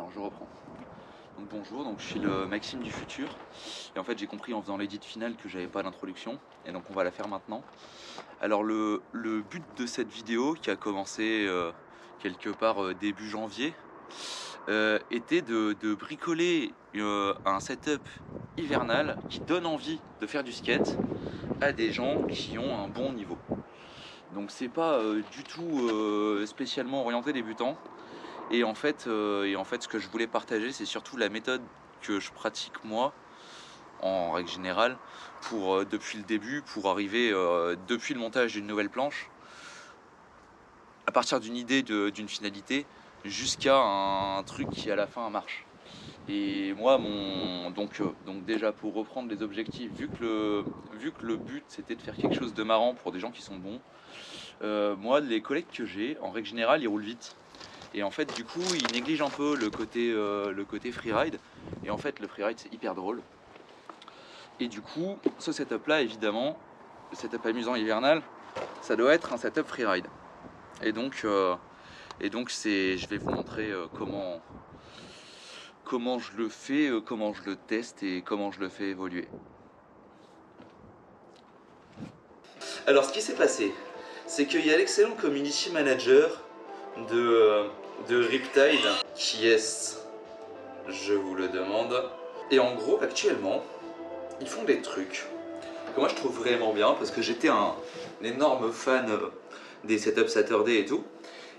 Alors je reprends. Donc bonjour, donc je suis le Maxime du futur. Et en fait j'ai compris en faisant l'édit final que j'avais pas d'introduction. Et donc on va la faire maintenant. Alors le but de cette vidéo qui a commencé quelque part début janvier était de bricoler un setup hivernal qui donne envie de faire du skate à des gens qui ont un bon niveau. Donc c'est pas du tout spécialement orienté débutant. Et en fait, ce que je voulais partager, c'est surtout la méthode que je pratique moi, en règle générale, pour depuis le début, pour arriver depuis le montage d'une nouvelle planche, à partir d'une idée, d'une finalité, jusqu'à un truc qui à la fin marche. Et moi, donc déjà pour reprendre les objectifs, vu que le but c'était de faire quelque chose de marrant pour des gens qui sont bons, moi les collègues que j'ai, en règle générale, ils roulent vite. Et en fait, du coup, ils négligent un peu le côté freeride. Et en fait, le freeride, c'est hyper drôle. Et du coup, ce setup-là, évidemment, le setup amusant hivernal, ça doit être un setup freeride. Et donc je vais vous montrer comment je le fais, comment je le teste et comment je le fais évoluer. Alors, ce qui s'est passé, c'est qu'il y a l'excellent community manager de Riptide, qui est, je vous le demande. Et en gros, actuellement, ils font des trucs que moi je trouve vraiment bien, parce que j'étais un énorme fan des setups Saturday et tout.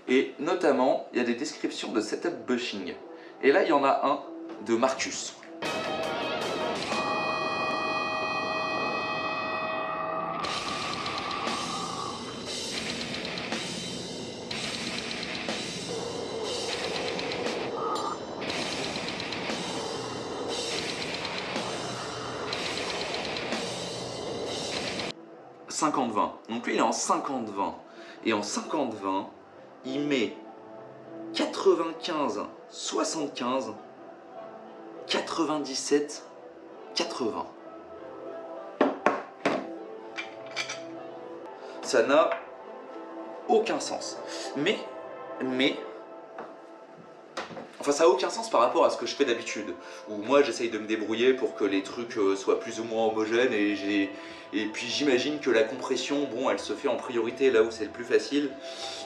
Et notamment, il y a des descriptions de setup bushing. Et là, il y en a un de Marcus. 50-20. Donc lui il est en 50-20. Et en 50-20, il met 95-75, 97-80. Ça n'a aucun sens. Enfin, ça n'a aucun sens par rapport à ce que je fais d'habitude, où moi j'essaye de me débrouiller pour que les trucs soient plus ou moins homogènes, et puis j'imagine que la compression, bon, elle se fait en priorité là où c'est le plus facile,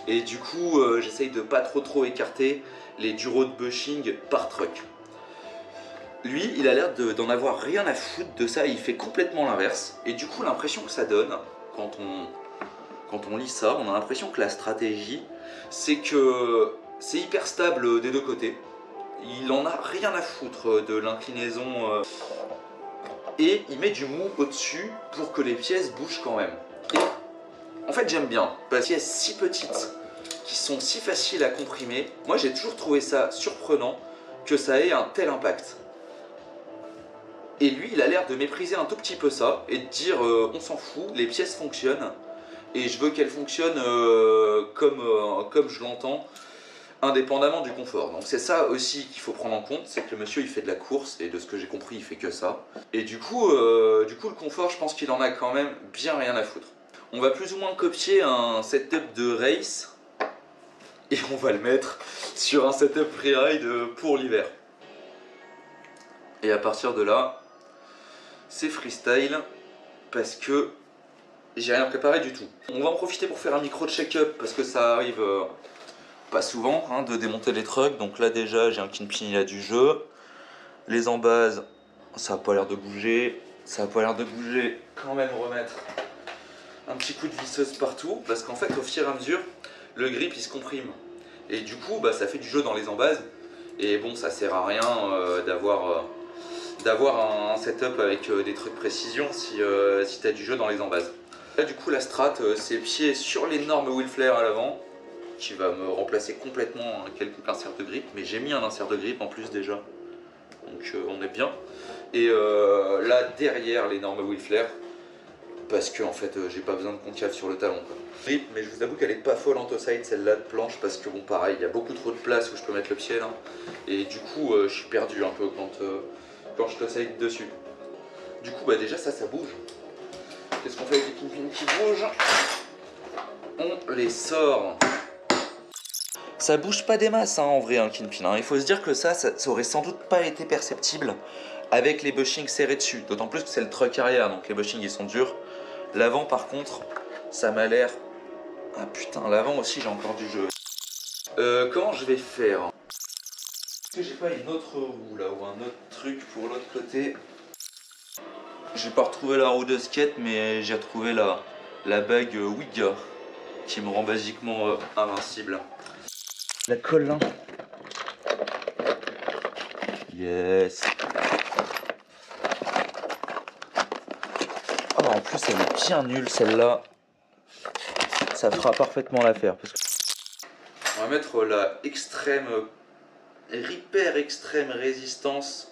et du coup j'essaye de pas trop écarter les duros de bushing par truck. Lui, il a l'air d'en avoir rien à foutre de ça, il fait complètement l'inverse, et du coup l'impression que ça donne, quand on lit ça, on a l'impression que la stratégie, c'est que c'est hyper stable des deux côtés. Il en a rien à foutre de l'inclinaison. Et il met du mou au-dessus pour que les pièces bougent quand même. Et en fait j'aime bien, parce qu'il y a si petites, qui sont si faciles à comprimer. Moi j'ai toujours trouvé ça surprenant que ça ait un tel impact. Et lui il a l'air de mépriser un tout petit peu ça, et de dire on s'en fout, les pièces fonctionnent. Et je veux qu'elle fonctionne comme je l'entends, indépendamment du confort. Donc c'est ça aussi qu'il faut prendre en compte, c'est que le monsieur il fait de la course, et de ce que j'ai compris il fait que ça. Et du coup le confort, je pense qu'il en a quand même bien rien à foutre. On va plus ou moins copier un setup de race, et on va le mettre sur un setup freeride pour l'hiver. Et à partir de là, c'est freestyle, parce que j'ai rien préparé du tout. On va en profiter pour faire un micro check-up, parce que ça arrive pas souvent hein, de démonter les trucks. Donc là déjà j'ai un kingpin là du jeu. Les embases, ça a pas l'air de bouger. Ça a pas l'air de bouger. Quand même remettre un petit coup de visseuse partout, parce qu'en fait au fur et à mesure le grip il se comprime. Et du coup bah, ça fait du jeu dans les embases. Et bon, ça sert à rien d'avoir un setup avec des trucs précision si tu as du jeu dans les embases. Là du coup la strat, c'est pied sur l'énorme wheel flare à l'avant, qui va me remplacer complètement quelques inserts de grip, mais j'ai mis un insert de grip en plus déjà, donc on est bien. Et là derrière l'énorme wheel flare, parce que en fait j'ai pas besoin de concave sur le talon quoi. Grip, mais je vous avoue qu'elle est pas folle en toe-side celle-là de planche, parce que bon pareil, il y a beaucoup trop de place où je peux mettre le pied là, et du coup je suis perdu un peu quand je toe-side dessus. Du coup bah déjà ça bouge. Qu'est-ce qu'on fait avec les kingpins qui bougent? On les sort. Ça bouge pas des masses hein, en vrai un Kingpin. Hein. Il faut se dire que ça aurait sans doute pas été perceptible avec les bushings serrés dessus. D'autant plus que c'est le truck arrière, donc les bushings ils sont durs. L'avant par contre, ça m'a l'air... Ah putain, l'avant aussi j'ai encore du jeu. Comment je vais faire? Est-ce que j'ai pas une autre roue là ou un autre truc pour l'autre côté? J'ai pas retrouvé la roue de skate mais j'ai retrouvé la bague Wiga qui me rend basiquement invincible. La colle là. Yes. Oh, en plus elle est bien nulle celle-là. Ça fera parfaitement l'affaire. Parce que... On va mettre la extrême Repair extrême résistance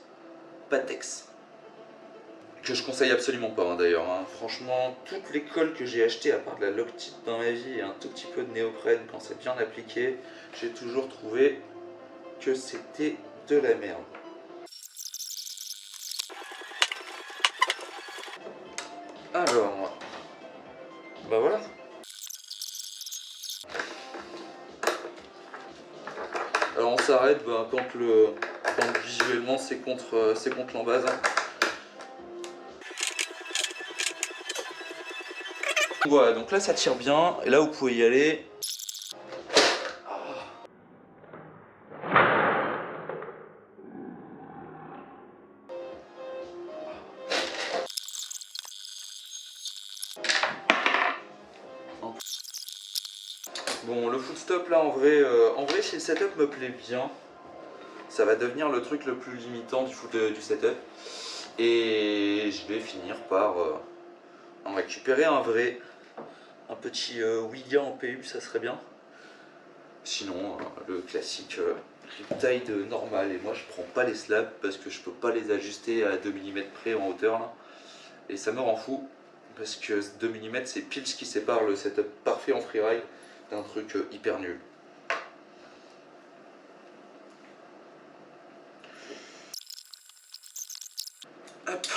Patex. Que je conseille absolument pas hein, d'ailleurs. Hein. Franchement, toutes les colles que j'ai achetées à part de la Loctite dans ma vie et un tout petit peu de néoprène quand c'est bien appliqué, j'ai toujours trouvé que c'était de la merde. Alors, bah voilà. Alors on s'arrête bah, quand visuellement c'est contre l'embase. Hein. Voilà, donc là ça tire bien, et là vous pouvez y aller. Bon, le footstop là en vrai si le setup me plaît bien, ça va devenir le truc le plus limitant du setup. Et je vais finir par en récupérer un vrai. Un petit Wiga en PU, ça serait bien. Sinon, le classique Riptide normal. Et moi, je prends pas les slabs parce que je peux pas les ajuster à 2 mm près en hauteur. Là. Et ça me rend fou parce que 2 mm, c'est pile ce qui sépare le setup parfait en freeride d'un truc hyper nul. Hop.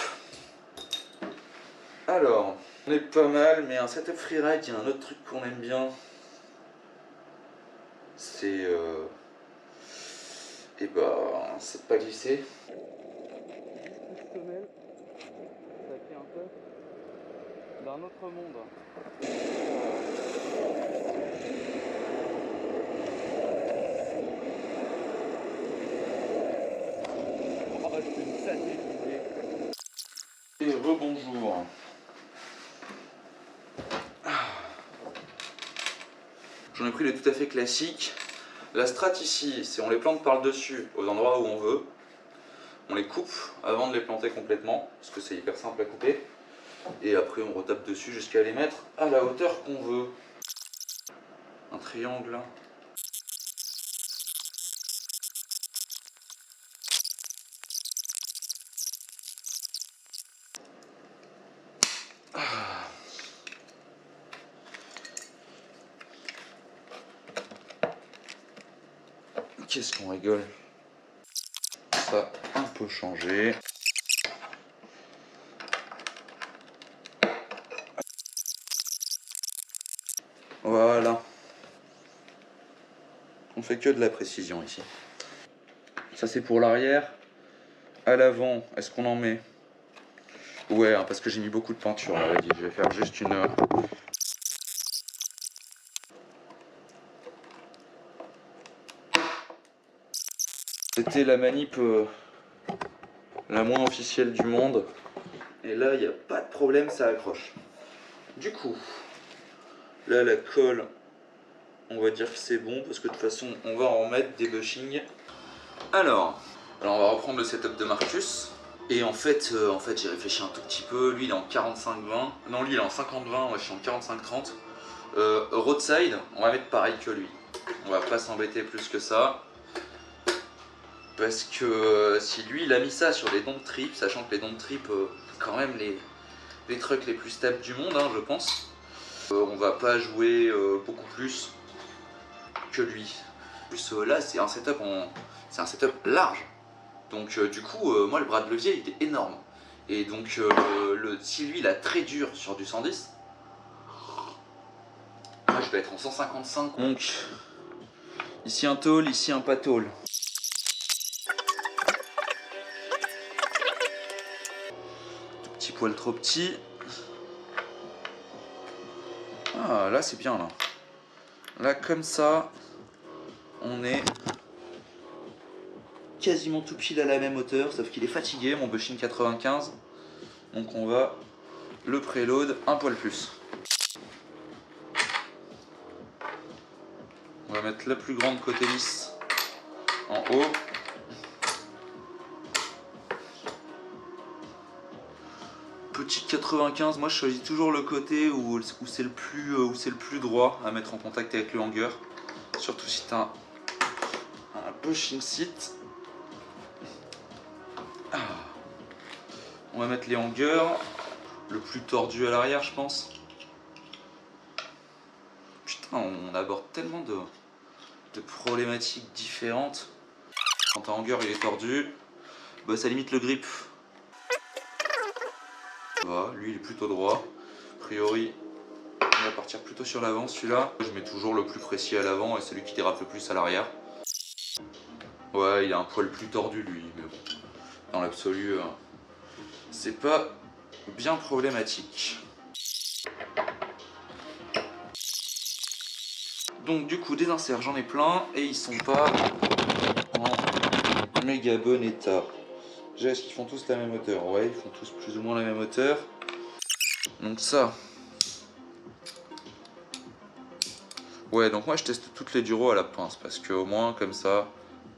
Alors, on est pas mal, mais un setup freeride, il y a un autre truc qu'on aime bien. C'est et bah c'est de pas glisser. Semelle, ça fait un peu d'un autre monde. Oh, c'est une sacrée idée. Et rebonjour. J'en ai pris les tout à fait classiques. La strat ici, c'est on les plante par le dessus aux endroits où on veut. On les coupe avant de les planter complètement, parce que c'est hyper simple à couper. Et après on retape dessus jusqu'à les mettre à la hauteur qu'on veut. Un triangle. Qu'est-ce qu'on rigole? Ça a un peu changé. Voilà. On fait que de la précision ici. Ça c'est pour l'arrière. À l'avant, est-ce qu'on en met? Ouais, hein, parce que j'ai mis beaucoup de peinture. Là, vas-y, je vais faire juste une... C'était la manip la moins officielle du monde. Et là, il n'y a pas de problème, ça accroche. Du coup, là, la colle, on va dire que c'est bon, parce que de toute façon, on va en mettre des bushings. Alors, on va reprendre le setup de Marcus. Et en fait j'ai réfléchi un tout petit peu. Lui, il est en 45-20. Non, lui, il est en 50-20. Moi, je suis en 45-30. Roadside, on va mettre pareil que lui. On va pas s'embêter plus que ça. Parce que si lui, il a mis ça sur des dump trips, sachant que les dump trips, quand même les trucks les plus stables du monde, hein, je pense. On va pas jouer beaucoup plus que lui. En plus, là, c'est un setup large. Donc du coup, moi, le bras de levier, il est énorme. Et donc, si lui, il a très dur sur du 110, moi, je vais être en 155. Donc, Ici un tôle, ici un pas tôle. Tout petit poil trop petit. Ah, là c'est bien là. Là comme ça, on est quasiment tout pile à la même hauteur, sauf qu'il est fatigué, mon bushing 95. Donc on va le préload un poil plus. On va mettre la plus grande côté lisse en haut. Petit 95, moi je choisis toujours le côté où c'est le plus droit à mettre en contact avec le hanger. Surtout si tu as un bushing seat. Ah. On va mettre les hangers le plus tordu à l'arrière, je pense. Putain, on aborde tellement de problématiques différentes. Quand un hanger il est tordu, bah, ça limite le grip. Voilà, lui il est plutôt droit. A priori, on va partir plutôt sur l'avant celui-là. Je mets toujours le plus précis à l'avant et celui qui dérape le plus à l'arrière. Ouais, il a un poil plus tordu lui, mais bon, dans l'absolu, c'est pas bien problématique. Donc du coup, des inserts, j'en ai plein et ils sont pas en méga bon état. Déjà, est-ce qu'ils font tous la même hauteur? Ouais, ils font tous plus ou moins la même hauteur. Donc ça... Ouais, donc moi je teste toutes les duros à la pince parce qu'au moins comme ça,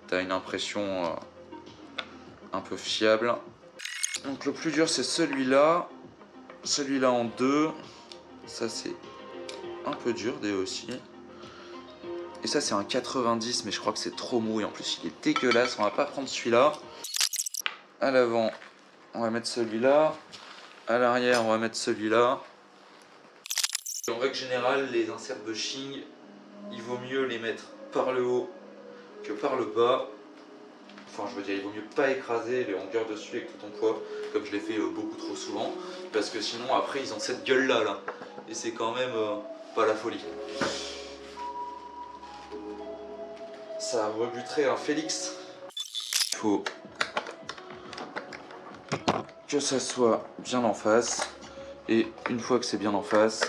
t'as une impression un peu fiable. Donc le plus dur c'est celui-là en 2. Ça c'est un peu dur des aussi. Et ça c'est un 90, mais je crois que c'est trop mou et en plus il est dégueulasse. On va pas prendre celui-là. À l'avant, on va mettre celui-là. À l'arrière, on va mettre celui-là. En règle générale, les inserts bushing, il vaut mieux les mettre par le haut que par le bas. Enfin, je veux dire, il vaut mieux pas écraser les hangers dessus avec tout ton poids, comme je l'ai fait beaucoup trop souvent, parce que sinon, après, ils ont cette gueule-là, là. Et c'est quand même pas la folie. Ça rebuterait un Félix. Il faut que ça soit bien en face. Et une fois que c'est bien en face,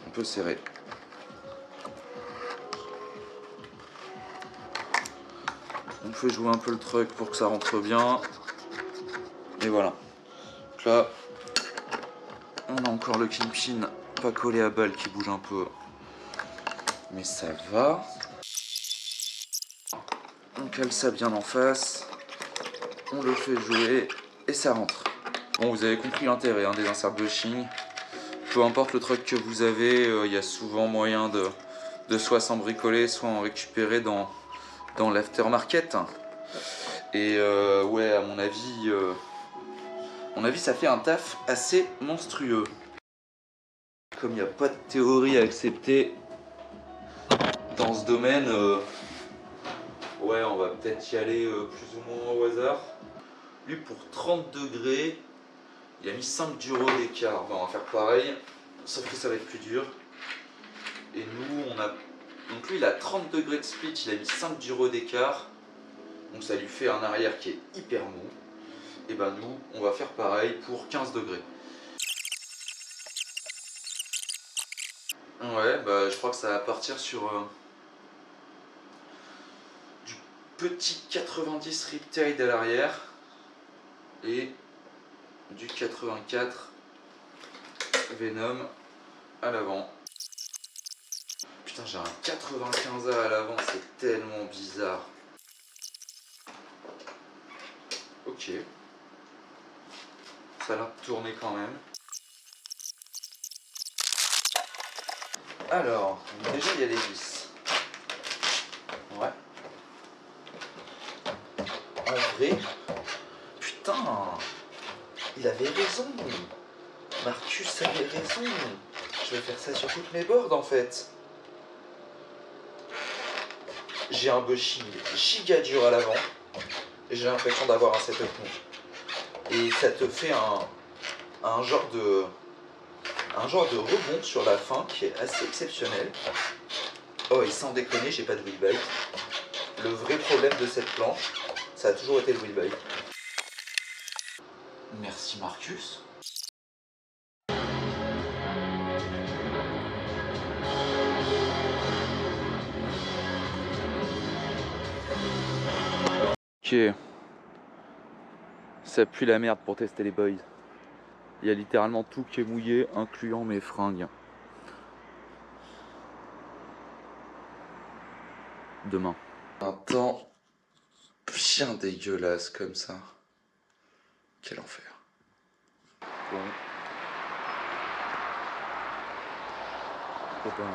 on peut serrer. On fait jouer un peu le truc pour que ça rentre bien. Et voilà. Donc là, on a encore le kingpin pas collé à balle qui bouge un peu. Mais ça va. On cale ça bien en face. On le fait jouer et ça rentre. Bon, vous avez compris l'intérêt des inserts bushing. Peu importe le truc que vous avez, il y a souvent moyen de soit s'en bricoler, soit en récupérer dans l'aftermarket. Et ouais, à mon avis, ça fait un taf assez monstrueux. Comme il n'y a pas de théorie à accepter dans ce domaine, ouais, on va peut-être y aller plus ou moins au hasard. Lui, pour 30 degrés, il a mis 5 duros d'écart. Bon, on va faire pareil, sauf que ça va être plus dur. Et nous, on a... Donc lui, il a 30 degrés de split, il a mis 5 duros d'écart. Donc ça lui fait un arrière qui est hyper mou. Et ben nous, on va faire pareil pour 15 degrés. Ouais, bah je crois que ça va partir sur du petit 90 Riptide à l'arrière et du 84 Venom à l'avant. Putain, j'ai un 95A à l'avant, c'est tellement bizarre. Ok. Ça a l'air de tourner quand même. Alors, déjà il y a les vis. Ouais. En vrai, putain, il avait raison. Marcus avait raison. Je vais faire ça sur toutes mes boards en fait. J'ai un bushing giga dur à l'avant et j'ai l'impression d'avoir un setup mou. Et ça te fait un genre de rebond sur la fin qui est assez exceptionnel. Oh, et sans déconner, j'ai pas de wheel bike. Le vrai problème de cette planche, ça a toujours été le wheel bike. Merci Marcus. Ok. Ça pue la merde pour tester les boys. Il y a littéralement tout qui est mouillé, incluant mes fringues. Demain. Un temps bien dégueulasse comme ça. Quel enfer. Bon. Eh ben...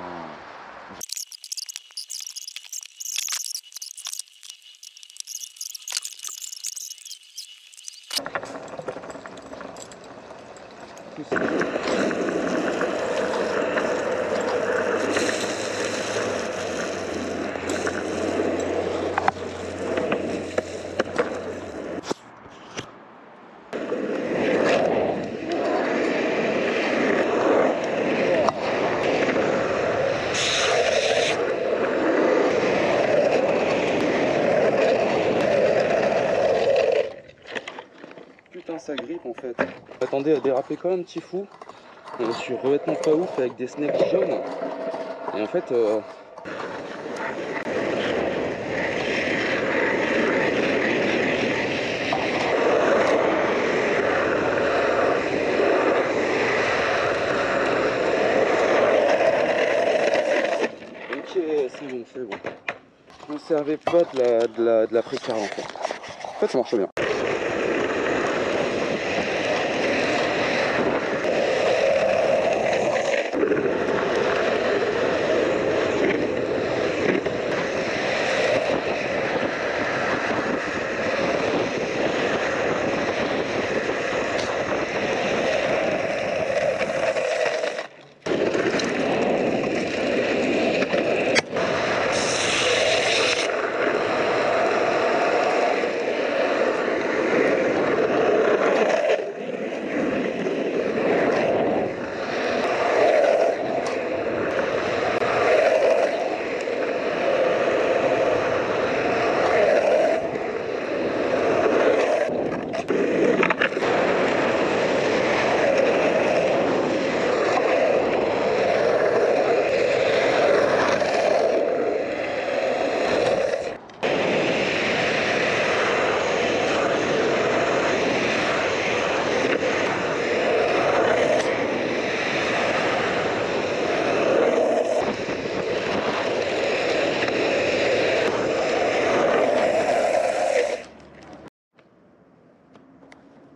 Putain, ça grippe en fait. J'attendais à déraper comme un petit fou. Je suis revêtement pas ouf avec des snacks jaunes. Et en fait... Ok, c'est bon. Je me servais pas de la précarre en fait. En fait, ça marche bien.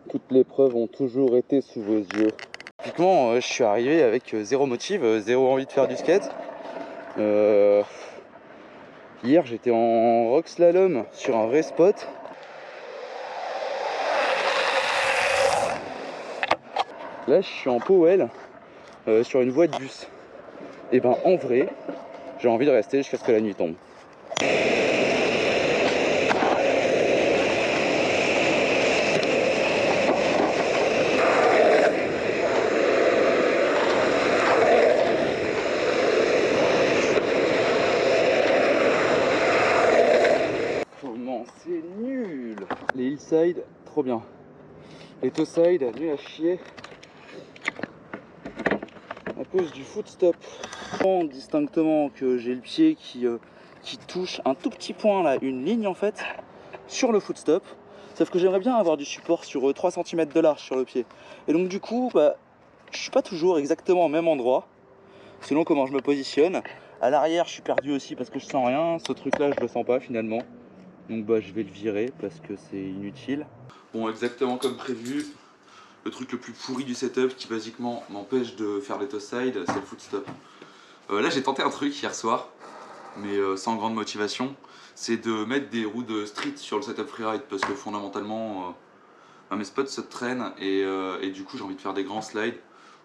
Toutes les preuves ont toujours été sous vos yeux. Typiquement, je suis arrivé avec zéro motive, zéro envie de faire du skate. Hier, j'étais en rock slalom sur un vrai spot. Là, je suis en Powell sur une voie de bus. Et ben, en vrai, j'ai envie de rester jusqu'à ce que la nuit tombe. C'est nul. Les hillside, trop bien. Les toe-side, nul à chier. À cause du footstop. Je sens distinctement que j'ai le pied qui touche un tout petit point là, une ligne en fait, sur le footstop. Sauf que j'aimerais bien avoir du support sur 3 cm de large sur le pied. Et donc du coup, je suis pas toujours exactement au même endroit, selon comment je me positionne. À l'arrière, je suis perdu aussi parce que je sens rien. Ce truc là, je le sens pas finalement. Donc je vais le virer parce que c'est inutile. Bon, exactement comme prévu, le truc le plus pourri du setup qui basiquement m'empêche de faire les toss side, c'est le footstop. Là j'ai tenté un truc hier soir, mais sans grande motivation, c'est de mettre des roues de street sur le setup freeride parce que fondamentalement mes spots se traînent et du coup j'ai envie de faire des grands slides.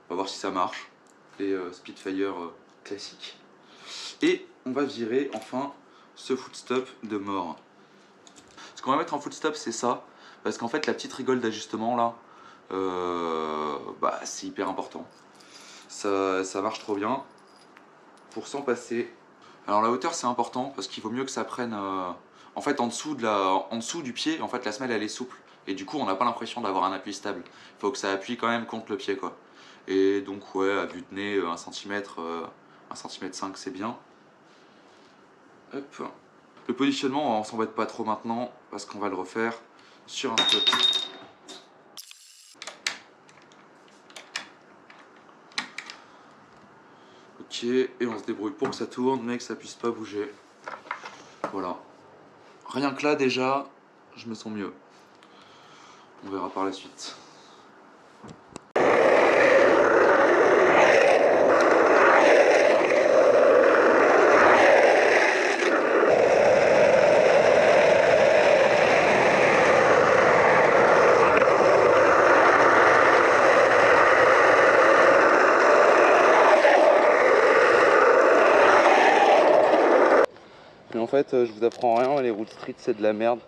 On va voir si ça marche. Et Spitfire classique. Et on va virer enfin ce footstop de mort. Ce qu'on va mettre en footstop, c'est ça, parce qu'en fait la petite rigole d'ajustement là, c'est hyper important. Ça marche trop bien. Pour s'en passer, Alors la hauteur c'est important parce qu'il vaut mieux que ça prenne en fait en dessous du pied, en fait la semelle elle est souple et du coup on n'a pas l'impression d'avoir un appui stable. Il faut que ça appuie quand même contre le pied quoi. Et donc ouais, à vue de nez 1 cm, 1 cm 5 c'est bien. Hop. Le positionnement on s'embête pas trop maintenant parce qu'on va le refaire sur un spot. Ok, et on se débrouille pour que ça tourne mais que ça puisse pas bouger. Voilà. Rien que là déjà, je me sens mieux. On verra par la suite. Mais en fait, je vous apprends rien, les routes street c'est de la merde.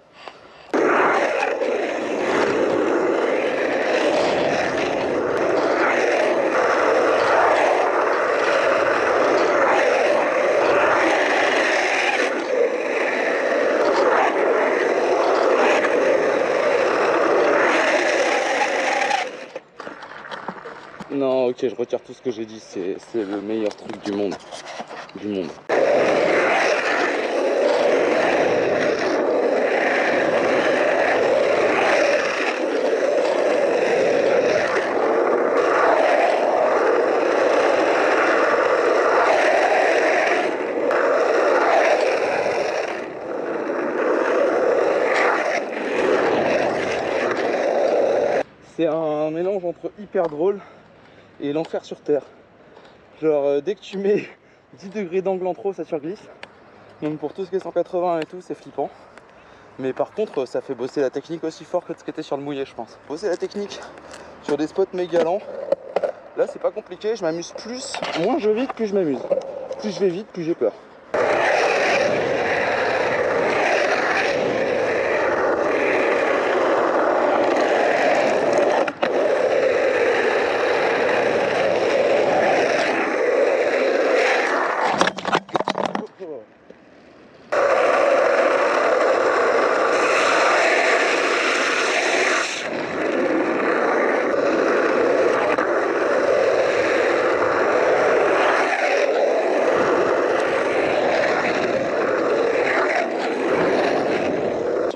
Non, ok, je retire tout ce que j'ai dit, c'est le meilleur truc du monde. C'est un mélange entre hyper drôle et l'enfer sur terre. Genre dès que tu mets 10 degrés d'angle en trop, ça surglisse. Donc pour tout ce qui est 180 et tout, c'est flippant. Mais par contre, ça fait bosser la technique aussi fort que ce qui était sur le mouillé, je pense. Bosser la technique sur des spots méga lents. Là, c'est pas compliqué, je m'amuse plus. Moins je vais vite, plus je m'amuse. Plus je vais vite, plus j'ai peur.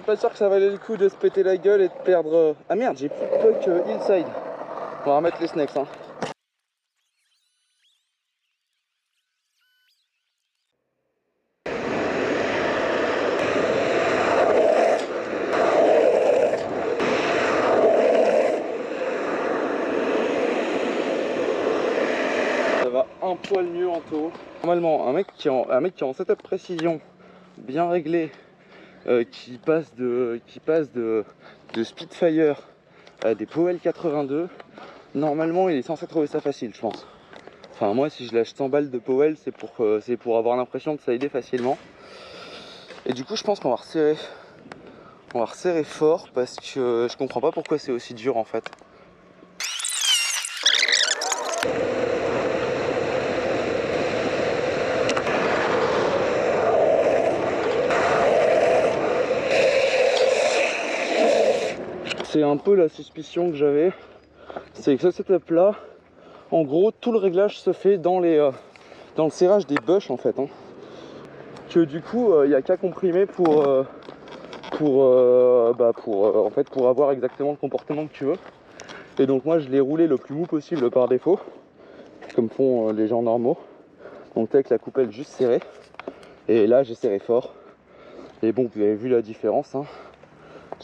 Pas sûr que ça valait le coup de se péter la gueule et de perdre... Ah merde, j'ai plus de puck hillside. On va remettre les snakes hein. Ça va un poil mieux en taux. Normalement, un mec qui est en setup précision, bien réglé, qui passe de Spitfire à des Powell 82, normalement il est censé trouver ça facile, je pense. Enfin moi si je lâche 100 balles de Powell, c'est pour avoir l'impression que ça aide facilement. Et du coup je pense qu'on va resserrer. On va resserrer fort parce que je comprends pas pourquoi c'est aussi dur en fait. C'est un peu la suspicion que j'avais, c'est que ce setup là, en gros tout le réglage se fait dans le serrage des bushs en fait. Hein. Que du coup il n'y a qu'à comprimer pour avoir exactement le comportement que tu veux. Et donc moi je l'ai roulé le plus mou possible par défaut, comme font les gens normaux. Donc avec la coupelle juste serrée. Et là j'ai serré fort. Et bon vous avez vu la différence. Hein.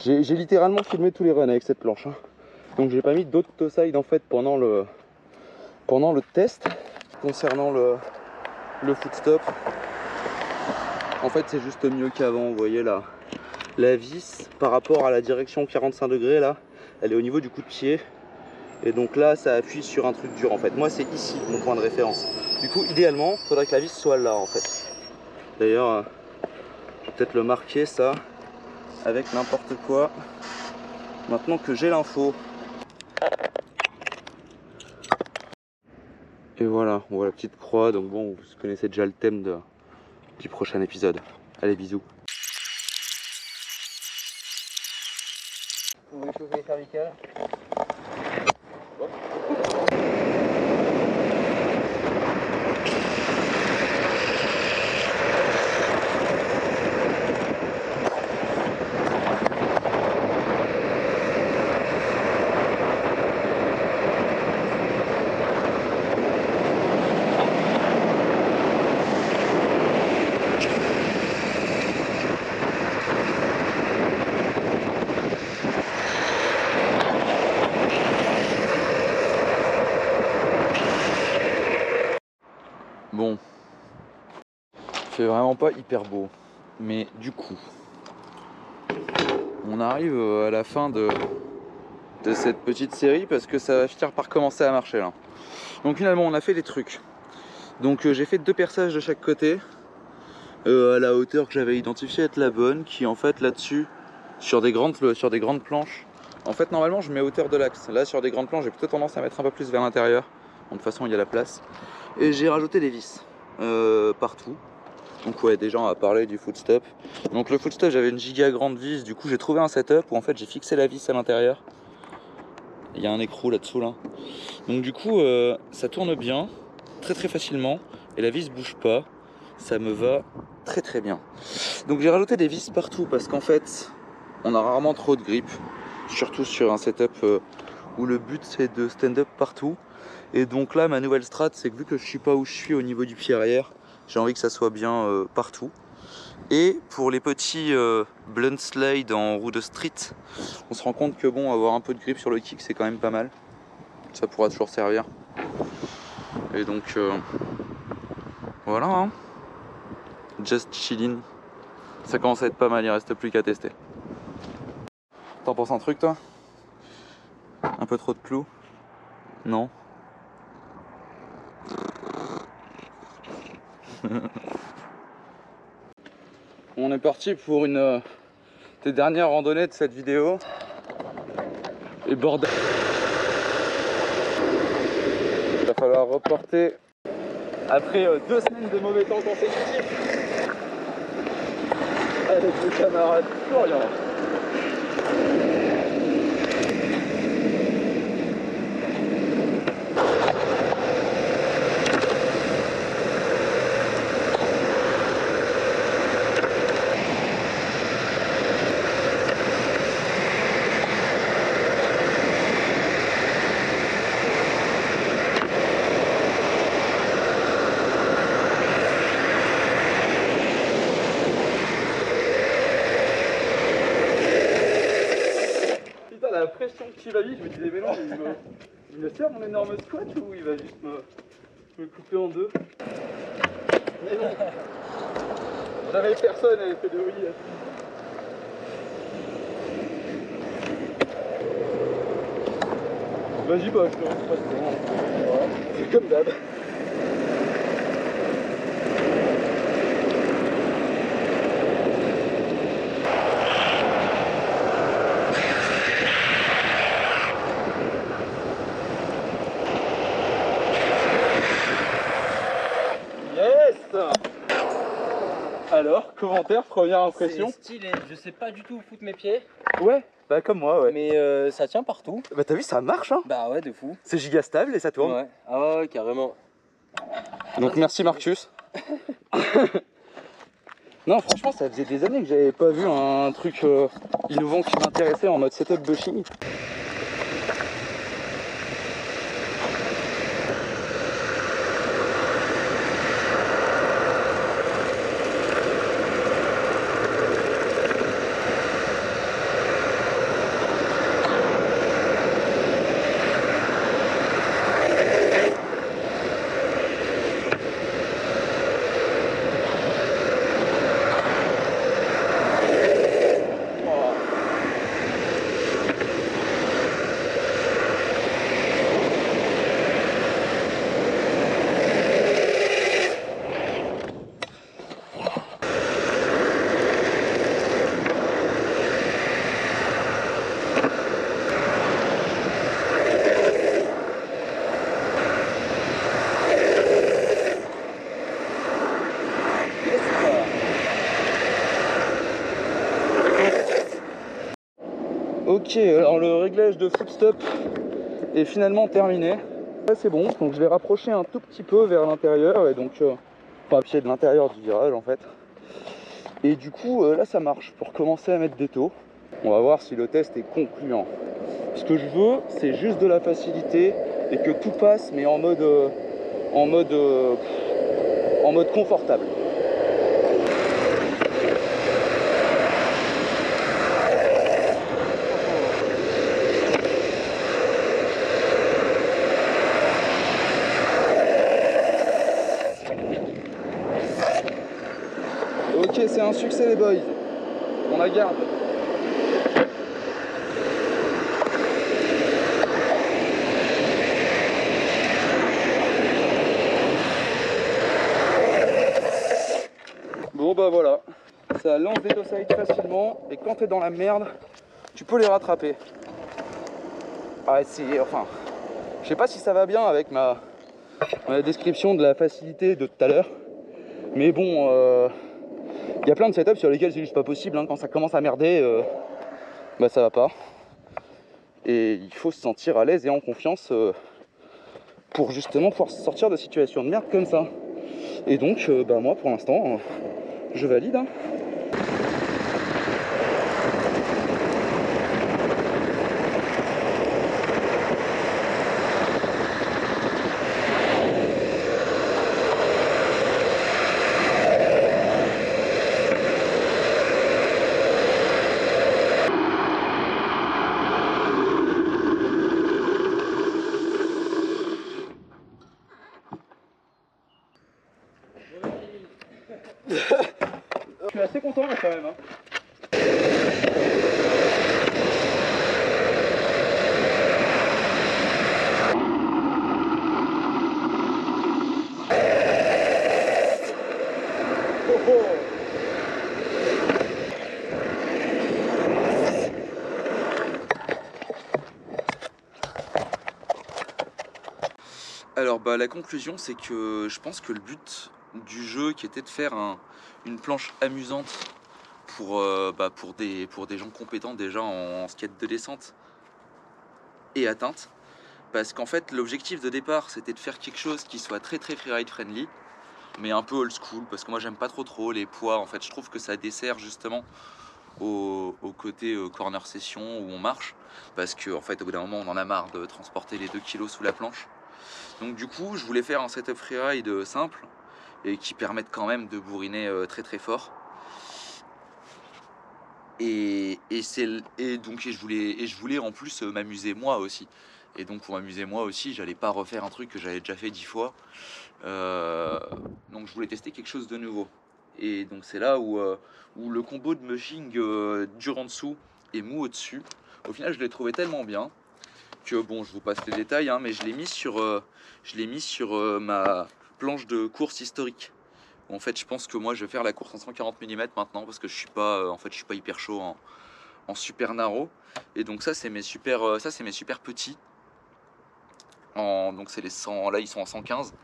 J'ai littéralement filmé tous les runs avec cette planche. Hein. Donc j'ai pas mis d'autres toe side en fait pendant le test. Concernant le footstop, en fait c'est juste mieux qu'avant. Vous voyez là, la vis par rapport à la direction 45 degrés là, elle est au niveau du coup de pied. Et donc là ça appuie sur un truc dur en fait. Moi c'est ici mon point de référence. Du coup idéalement il faudrait que la vis soit là en fait. D'ailleurs je vais peut-être le marquer ça avec n'importe quoi. Maintenant que j'ai l'info. Et voilà, on voit la petite croix. Donc bon, vous connaissez déjà le thème de du prochain épisode. Allez, bisous. Vous voulez chauffer les cervicales? Bon, il fait vraiment pas hyper beau, mais du coup, on arrive à la fin de cette petite série parce que ça va finir par commencer à marcher là. Donc finalement, on a fait des trucs. Donc j'ai fait 2 perçages de chaque côté à la hauteur que j'avais identifiée être la bonne, qui en fait là-dessus, sur des grandes planches, en fait normalement je mets hauteur de l'axe. Là sur des grandes planches, j'ai plutôt tendance à mettre un peu plus vers l'intérieur. De toute façon, il y a la place. Et j'ai rajouté des vis partout. Donc ouais, déjà on va parler du footstop. Donc le footstop, j'avais une giga grande vis. Du coup j'ai trouvé un setup où en fait j'ai fixé la vis à l'intérieur. Il y a un écrou là-dessous là. Donc du coup ça tourne bien, très facilement. Et la vis bouge pas. Ça me va très bien. Donc j'ai rajouté des vis partout parce qu'en fait on a rarement trop de grip. Surtout sur un setup où le but c'est de stand-up partout. Et donc là ma nouvelle strat, c'est que vu que je suis pas où je suis au niveau du pied arrière, j'ai envie que ça soit bien partout. Et pour les petits blunt slide en roue de street, on se rend compte que bon, avoir un peu de grip sur le kick, c'est quand même pas mal. Ça pourra toujours servir. Et donc voilà, hein. Just chillin'. Ça commence à être pas mal, il reste plus qu'à tester. T'en penses un truc toi? Un peu trop de clous? Non? On est parti pour une des dernières randonnées de cette vidéo. Et bordel, il va falloir reporter après 2 semaines de mauvais temps consécutifs avec le camarade Florian. La pression qu'il a mis, je me disais mais non, il me sert mon énorme squat ou il va juste me couper en deux? Mais non, jamais personne n'avait fait de oui. Vas-y, bah je te reste pas de temps. C'est comme d'hab. Alors, commentaire, première impression? C'est stylé, je sais pas du tout où foutre mes pieds. Ouais, bah comme moi, ouais. Mais ça tient partout. Bah t'as vu, ça marche, hein? Bah ouais, de fou. C'est giga stable et ça tourne. Ouais, ah ouais, carrément. Donc merci Marcus. Non, franchement, ça faisait des années que j'avais pas vu un truc innovant qui m'intéressait en mode setup bushing. Ok, alors le réglage de footstop est finalement terminé. Là c'est bon, donc je vais rapprocher un tout petit peu vers l'intérieur et donc enfin à pied de l'intérieur du virage en fait. Et du coup là ça marche pour commencer à mettre des taux. On va voir si le test est concluant. Ce que je veux, c'est juste de la facilité et que tout passe, mais en mode confortable. Ok, c'est un succès les boys. On la garde. Bon bah voilà, ça lance des toe sides facilement et quand t'es dans la merde, tu peux les rattraper. Ah, enfin, je sais pas si ça va bien avec ma description de la facilité de tout à l'heure, mais bon, y a plein de setups sur lesquels c'est juste pas possible, hein. Quand ça commence à merder, bah ça va pas. Et il faut se sentir à l'aise et en confiance pour justement pouvoir sortir de situations de merde comme ça. Et donc, bah moi pour l'instant, je valide, hein. Je suis assez content là quand même, hein. Alors bah la conclusion c'est que je pense que le but du jeu qui était de faire une planche amusante pour des gens compétents déjà en skate de descente est atteinte. Parce qu'en fait l'objectif de départ c'était de faire quelque chose qui soit très très freeride friendly, mais un peu old school, parce que moi j'aime pas trop les poids. En fait je trouve que ça dessert justement au côté corner session où on marche, parce que en fait au bout d'un moment on en a marre de transporter les 2 kilos sous la planche. Donc du coup je voulais faire un setup freeride simple et qui permette quand même de bourriner très très fort. Et je voulais en plus m'amuser moi aussi. Et donc pour m'amuser moi aussi, j'allais pas refaire un truc que j'avais déjà fait 10 fois. Donc je voulais tester quelque chose de nouveau. Et donc c'est là où le combo de mushing dur en dessous et mou au-dessus, au final je l'ai trouvé tellement bien que bon, je vous passe les détails, hein, mais je l'ai mis sur ma planche de course historique. En fait, je pense que moi, je vais faire la course en 140 mm maintenant parce que je suis pas, en fait, je suis pas hyper chaud en super narrow. Et donc ça, c'est mes super petits. Donc c'est les 100, là ils sont en 115.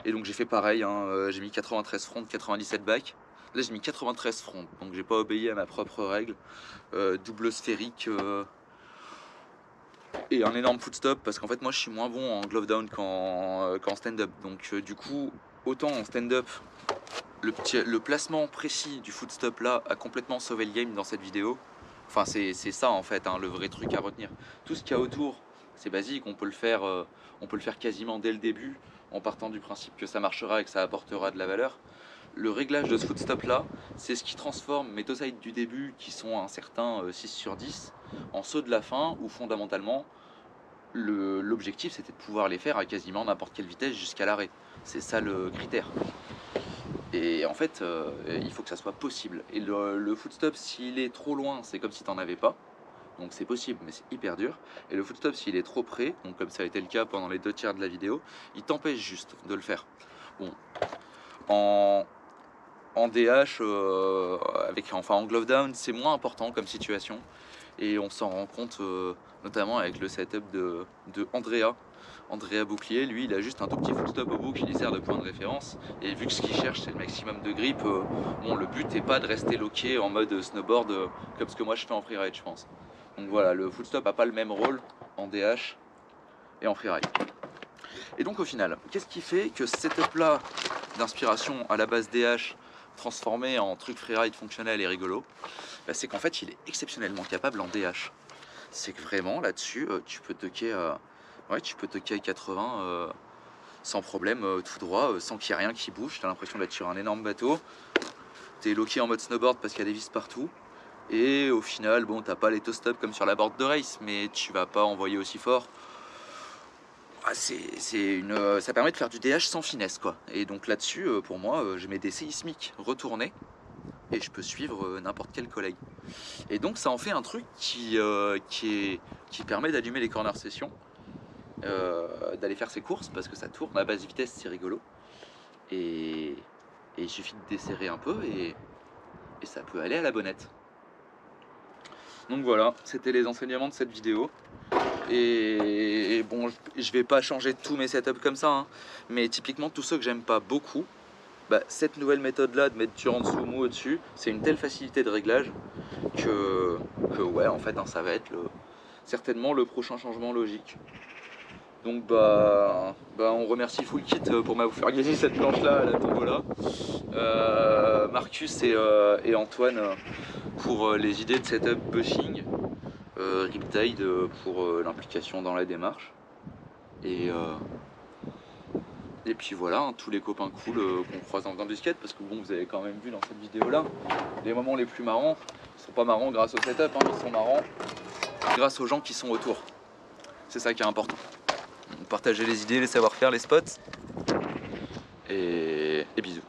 Et donc j'ai fait pareil, hein, j'ai mis 93 front, 97 back. Là j'ai mis 93 front, donc j'ai pas obéi à ma propre règle. Double sphérique. Et un énorme footstop parce qu'en fait moi je suis moins bon en glove down qu'en stand-up. Donc du coup autant en stand-up le placement précis du footstop là a complètement sauvé le game dans cette vidéo. Enfin c'est ça en fait, hein, le vrai truc à retenir. Tout ce qu'il y a autour c'est basique, on peut le faire quasiment dès le début en partant du principe que ça marchera et que ça apportera de la valeur. Le réglage de ce footstop là, c'est ce qui transforme mes toe sides du début qui sont un certain 6 sur 10 en ceux de la fin où fondamentalement l'objectif c'était de pouvoir les faire à quasiment n'importe quelle vitesse jusqu'à l'arrêt. C'est ça le critère. Et en fait il faut que ça soit possible. Et le footstop s'il est trop loin c'est comme si t'en avais pas. Donc c'est possible mais c'est hyper dur. Et le footstop s'il est trop près, donc comme ça a été le cas pendant les 2/3 de la vidéo, il t'empêche juste de le faire. Bon, en DH, en glove down, c'est moins important comme situation. Et on s'en rend compte notamment avec le setup de Andrea Bouclier. Lui, il a juste un tout petit footstop au bout qui lui sert de point de référence. Et vu que ce qu'il cherche, c'est le maximum de grip, bon, le but n'est pas de rester loqué en mode snowboard comme ce que moi je fais en freeride, je pense. Donc voilà, le full stop n'a pas le même rôle en DH et en freeride. Et donc au final, qu'est-ce qui fait que ce setup là d'inspiration à la base DH transformé en truc freeride fonctionnel et rigolo, bah, c'est qu'en fait il est exceptionnellement capable en DH. C'est que vraiment là-dessus tu peux toquer à 80 sans problème, tout droit, sans qu'il y ait rien qui bouge. T'as l'impression d'être sur un énorme bateau. T'es locké en mode snowboard parce qu'il y a des vis partout. Et au final, bon, t'as pas les toe stops comme sur la board de race, mais tu vas pas envoyer aussi fort. Ça permet de faire du DH sans finesse, quoi. Et donc là-dessus, pour moi, je mets des séismiques retournés et je peux suivre n'importe quel collègue. Et donc ça en fait un truc qui permet d'allumer les corner sessions, d'aller faire ses courses parce que ça tourne à basse vitesse, c'est rigolo. Et il suffit de desserrer un peu et ça peut aller à la bonnette. Donc voilà, c'était les enseignements de cette vidéo. Et bon, je vais pas changer tous mes setups comme ça, hein, mais typiquement tous ceux que j'aime pas beaucoup, bah, cette nouvelle méthode là de mettre dur en dessous, mou au-dessus, c'est une telle facilité de réglage que ouais, en fait, hein, ça va être certainement le prochain changement logique. Donc on remercie Full Kit pour m'avoir fait gagner cette planche là à la tombola. Marcus et Antoine pour les idées de setup bushing. Riptide pour l'implication dans la démarche. Et puis voilà, hein, tous les copains cool qu'on croise en faisant du skate, parce que bon, vous avez quand même vu dans cette vidéo là, les moments les plus marrants, ils sont pas marrants grâce au setup, hein, ils sont marrants grâce aux gens qui sont autour. C'est ça qui est important. Partager les idées, les savoir-faire, les spots. Et bisous.